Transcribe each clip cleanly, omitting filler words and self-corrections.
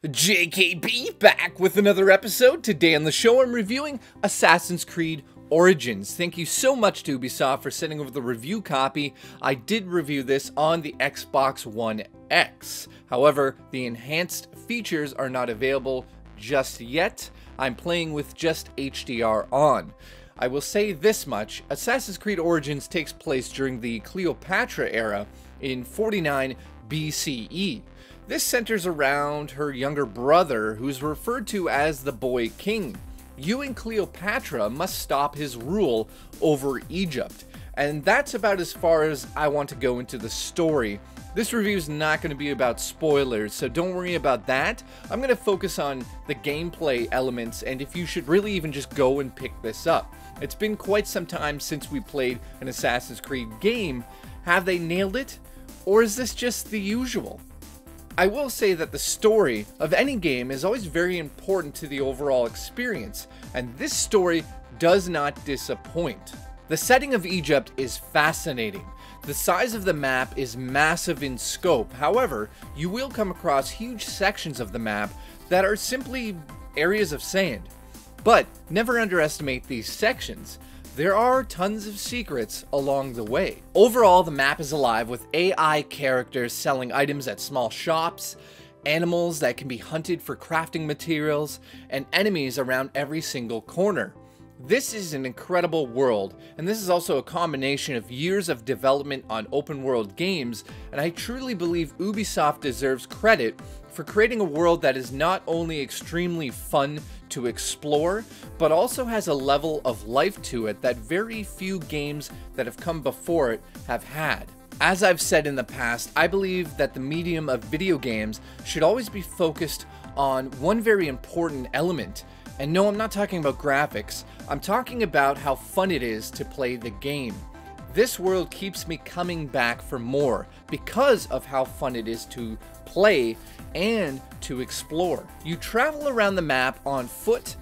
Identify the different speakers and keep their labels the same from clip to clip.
Speaker 1: JKB back with another episode. Today on the show I'm reviewing Assassin's Creed Origins. Thank you so much to Ubisoft for sending over the review copy. I did review this on the Xbox One X. However, the enhanced features are not available just yet. I'm playing with just HDR on. I will say this much, Assassin's Creed Origins takes place during the Cleopatra era in 49 BCE. This centers around her younger brother, who's referred to as the Boy King. You and Cleopatra must stop his rule over Egypt. And that's about as far as I want to go into the story. This review is not going to be about spoilers, so don't worry about that. I'm going to focus on the gameplay elements and if you should really even just go and pick this up. It's been quite some time since we played an Assassin's Creed game. Have they nailed it? Or is this just the usual? I will say that the story of any game is always very important to the overall experience, and this story does not disappoint. The setting of Egypt is fascinating. The size of the map is massive in scope. However, you will come across huge sections of the map that are simply areas of sand. But never underestimate these sections. There are tons of secrets along the way. Overall, the map is alive with AI characters selling items at small shops, animals that can be hunted for crafting materials, and enemies around every single corner. This is an incredible world, and this is also a combination of years of development on open world games, and I truly believe Ubisoft deserves credit for creating a world that is not only extremely fun to explore, but also has a level of life to it that very few games that have come before it have had. As I've said in the past, I believe that the medium of video games should always be focused on one very important element. And no, I'm not talking about graphics, I'm talking about how fun it is to play the game. This world keeps me coming back for more because of how fun it is to play and to explore. You travel around the map on foot,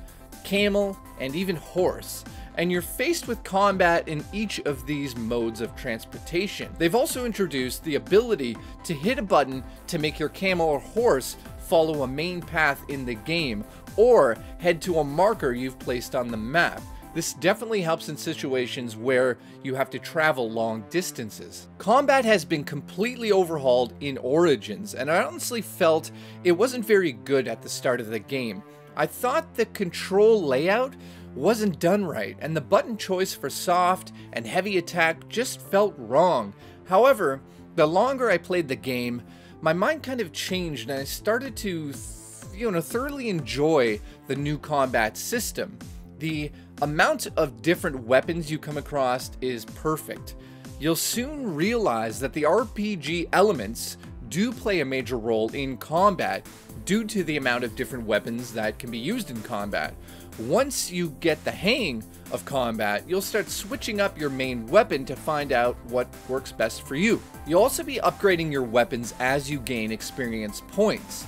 Speaker 1: camel, and even horse, and you're faced with combat in each of these modes of transportation. They've also introduced the ability to hit a button to make your camel or horse follow a main path in the game, or head to a marker you've placed on the map. This definitely helps in situations where you have to travel long distances. Combat has been completely overhauled in Origins, and I honestly felt it wasn't very good at the start of the game. I thought the control layout wasn't done right, and the button choice for soft and heavy attack just felt wrong. However, the longer I played the game, my mind kind of changed and I started to thoroughly enjoy the new combat system. The amount of different weapons you come across is perfect. You'll soon realize that the RPG elements do play a major role in combat due to the amount of different weapons that can be used in combat. Once you get the hang of combat, you'll start switching up your main weapon to find out what works best for you. You'll also be upgrading your weapons as you gain experience points.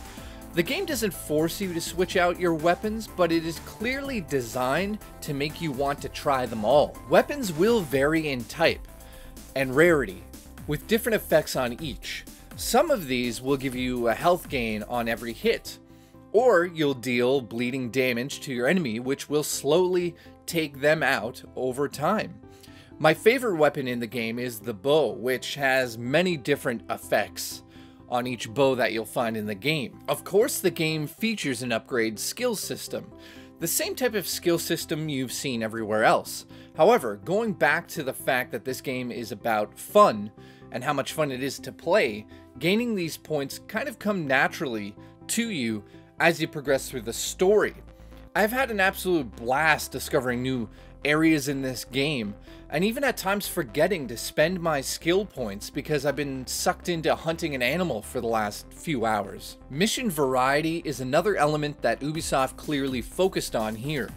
Speaker 1: The game doesn't force you to switch out your weapons, but it is clearly designed to make you want to try them all. Weapons will vary in type and rarity, with different effects on each. Some of these will give you a health gain on every hit, or you'll deal bleeding damage to your enemy, which will slowly take them out over time. My favorite weapon in the game is the bow, which has many different effects on each bow that you'll find in the game. Of course, the game features an upgrade skill system, the same type of skill system you've seen everywhere else. However, going back to the fact that this game is about fun and how much fun it is to play, gaining these points kind of come naturally to you as you progress through the story. I've had an absolute blast discovering new areas in this game, and even at times forgetting to spend my skill points because I've been sucked into hunting an animal for the last few hours. Mission variety is another element that Ubisoft clearly focused on here.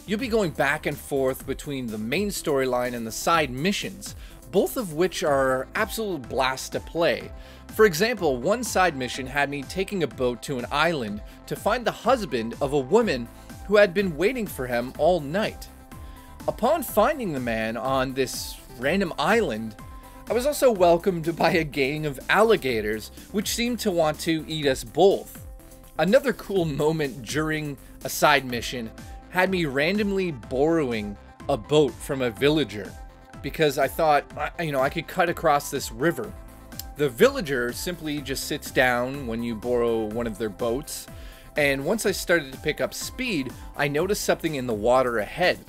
Speaker 1: You'll be going back and forth between the main storyline and the side missions, both of which are absolute blasts to play. For example, one side mission had me taking a boat to an island to find the husband of a woman who had been waiting for him all night. Upon finding the man on this random island, I was also welcomed by a gang of alligators which seemed to want to eat us both. Another cool moment during a side mission had me randomly borrowing a boat from a villager because I thought, I could cut across this river. The villager simply just sits down when you borrow one of their boats, and once I started to pick up speed, I noticed something in the water ahead.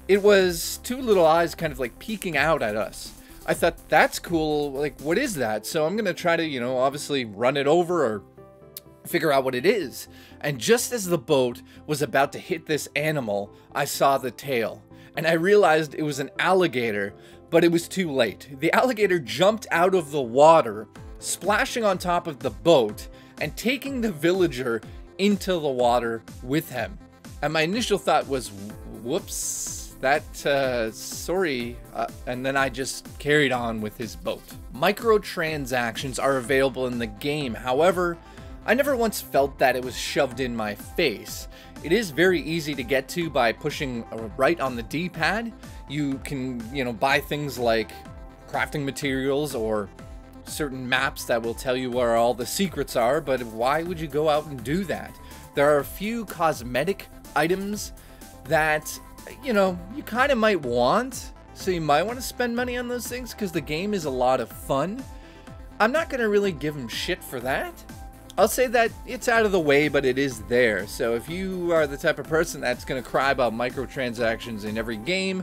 Speaker 1: It was two little eyes kind of like peeking out at us. I thought, that's cool, like, what is that? So I'm gonna try to, obviously run it over or figure out what it is. And just as the boat was about to hit this animal, I saw the tail. And I realized it was an alligator, but it was too late. The alligator jumped out of the water, splashing on top of the boat, and taking the villager into the water with him. And my initial thought was, whoops. Sorry, and then I just carried on with his boat. Microtransactions are available in the game. However, I never once felt that it was shoved in my face. It is very easy to get to by pushing right on the D-pad. You can, buy things like crafting materials or certain maps that will tell you where all the secrets are, but why would you go out and do that? There are a few cosmetic items that you kind of might want, so you might want to spend money on those things because the game is a lot of fun. I'm not going to really give them shit for that. I'll say that it's out of the way, but it is there. So if you are the type of person that's going to cry about microtransactions in every game,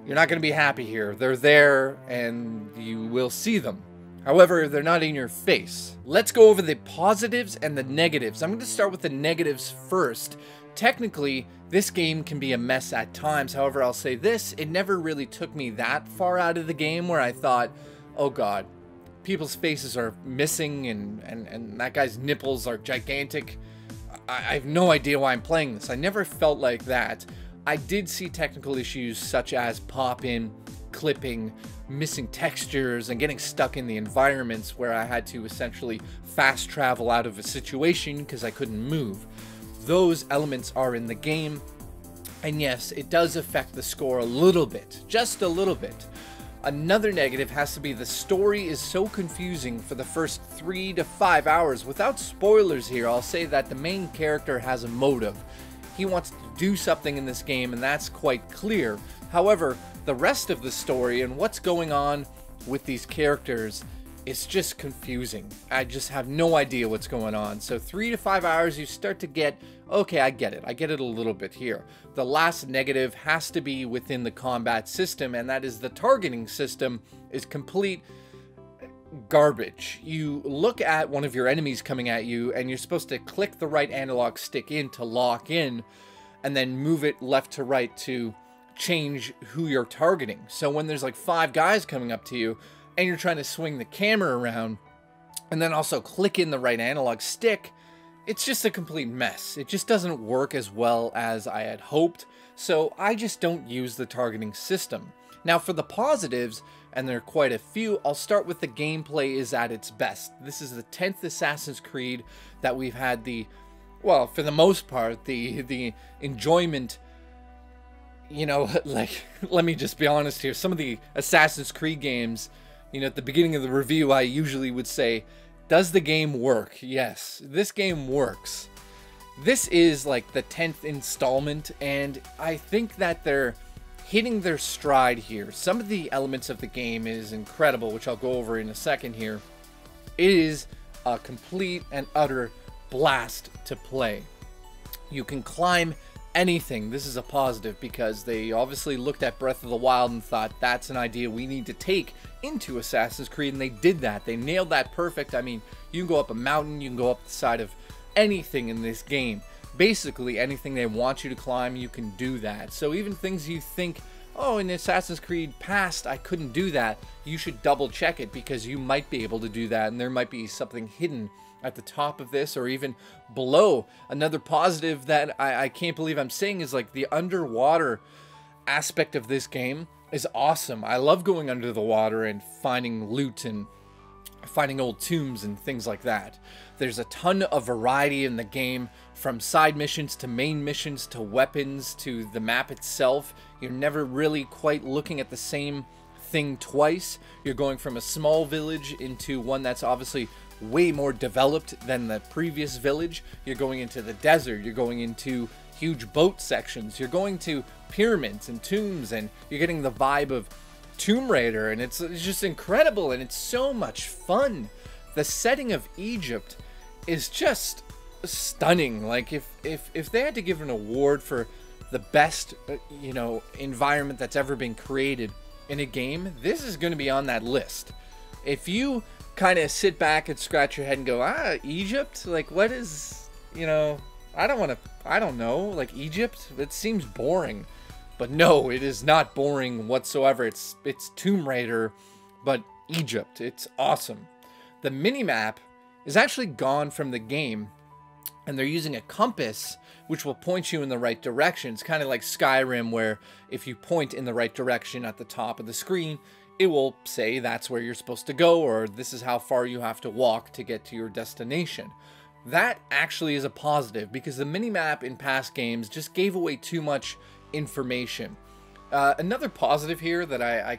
Speaker 1: you're not going to be happy here. They're there and you will see them. However, they're not in your face. Let's go over the positives and the negatives. I'm going to start with the negatives first. Technically, this game can be a mess at times. However, I'll say this, it never really took me that far out of the game where I thought, oh god, people's faces are missing and that guy's nipples are gigantic. I have no idea why I'm playing this. I never felt like that. I did see technical issues such as pop-in, clipping, missing textures, and getting stuck in the environments where I had to essentially fast travel out of a situation because I couldn't move. Those elements are in the game, and yes, it does affect the score a little bit, just a little bit. Another negative has to be the story is so confusing for the first 3 to 5 hours. Without spoilers here, I'll say that the main character has a motive. He wants to do something in this game, and that's quite clear. However, the rest of the story and what's going on with these characters, it's just confusing. I just have no idea what's going on. So 3 to 5 hours, you start to get, okay, I get it. I get it a little bit here. The last negative has to be within the combat system, and that is the targeting system is complete garbage. You look at one of your enemies coming at you, and you're supposed to click the right analog stick in to lock in, and then move it left to right to change who you're targeting. So when there's like 5 guys coming up to you, and you're trying to swing the camera around and then also click in the right analog stick, it's just a complete mess. It just doesn't work as well as I had hoped, so I just don't use the targeting system. Now for the positives, and there are quite a few, I'll start with the gameplay is at its best. This is the 10th Assassin's Creed that we've had well, for the most part, the enjoyment. Like, let me just be honest here. Some of the Assassin's Creed games, at the beginning of the review, I usually would say, does the game work? Yes, this game works. This is like the 10th installment, and I think that they're hitting their stride here. Some of the elements of the game is incredible, which I'll go over in a second here. It is a complete and utter blast to play. You can climb anything. This is a positive because they obviously looked at Breath of the Wild and thought that's an idea we need to take into Assassin's Creed, and they did that. They nailed that perfect. I mean, you can go up a mountain, you can go up the side of anything in this game. Basically, anything they want you to climb, you can do that. So even things you think, oh, in Assassin's Creed past, I couldn't do that, you should double check it because you might be able to do that, and there might be something hidden at the top of this or even below. Another positive that I can't believe I'm saying is like the underwater aspect of this game is awesome. I love going under the water and finding loot and finding old tombs and things like that. There's a ton of variety in the game, from side missions to main missions to weapons to the map itself. You're never really quite looking at the same thing twice. You're going from a small village into one that's obviously way more developed than the previous village. You're going into the desert, you're going into huge boat sections, you're going to pyramids and tombs, and you're getting the vibe of Tomb Raider, and it's just incredible, and it's so much fun. The setting of Egypt is just stunning. Like, if they had to give an award for the best, you know, environment that's ever been created in a game, this is going to be on that list. If you kind of sit back and scratch your head and go, Egypt? Like, what is, you know, I don't know, like, Egypt? It seems boring. But no, it is not boring whatsoever. It's Tomb Raider, but Egypt. It's awesome. The minimap is actually gone from the game, and they're using a compass which will point you in the right direction. It's kind of like Skyrim, where if you point in the right direction at the top of the screen, it will say that's where you're supposed to go, or this is how far you have to walk to get to your destination. That actually is a positive, because the minimap in past games just gave away too much information. Another positive here that I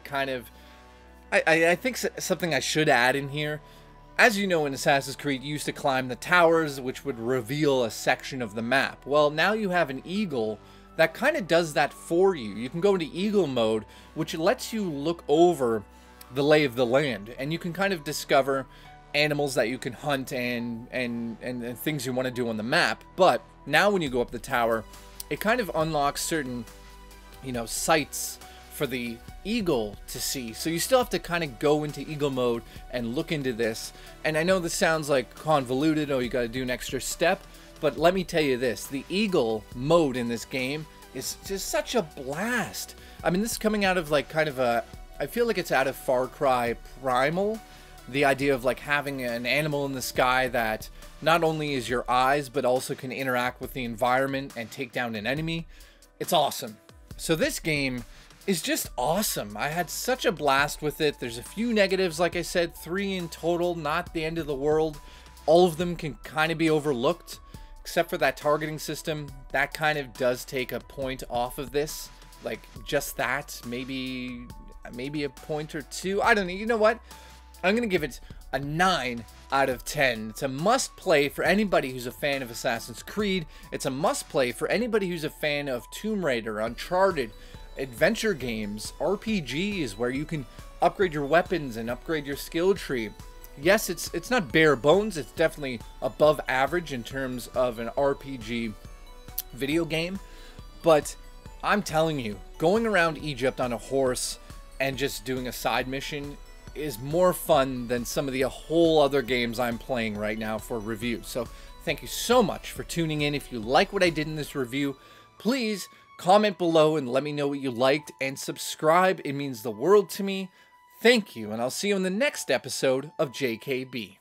Speaker 1: think something I should add in here. As you know, in Assassin's Creed, you used to climb the towers, which would reveal a section of the map. Well, now you have an eagle that kind of does that for you. You can go into eagle mode, which lets you look over the lay of the land, and you can kind of discover animals that you can hunt and things you want to do on the map. But now when you go up the tower, it kind of unlocks certain, you know, sights for the eagle to see. So you still have to kind of go into eagle mode and look into this. And I know this sounds like convoluted, oh, you got to do an extra step, but let me tell you this, the eagle mode in this game is just such a blast. I mean, this is coming out of like kind of a, I feel like it's out of Far Cry Primal. The idea of like having an animal in the sky that not only is your eyes, but also can interact with the environment and take down an enemy. It's awesome. So this game is just awesome. I had such a blast with it. There's a few negatives, like I said, 3 in total, not the end of the world. All of them can kind of be overlooked, except for that targeting system. That kind of does take a point off of this. Like, just that, maybe a point or two. I don't know. You know what? I'm going to give it a 9 out of 10. It's a must-play for anybody who's a fan of Assassin's Creed. It's a must-play for anybody who's a fan of Tomb Raider, Uncharted, adventure games, RPGs, where you can upgrade your weapons and upgrade your skill tree. Yes, it's not bare bones. It's definitely above average in terms of an RPG video game. But I'm telling you, going around Egypt on a horse and just doing a side mission is more fun than some of the whole other games I'm playing right now for review. So thank you so much for tuning in. If you like what I did in this review, please comment below and let me know what you liked, and subscribe. It means the world to me. Thank you, and I'll see you in the next episode of JKB.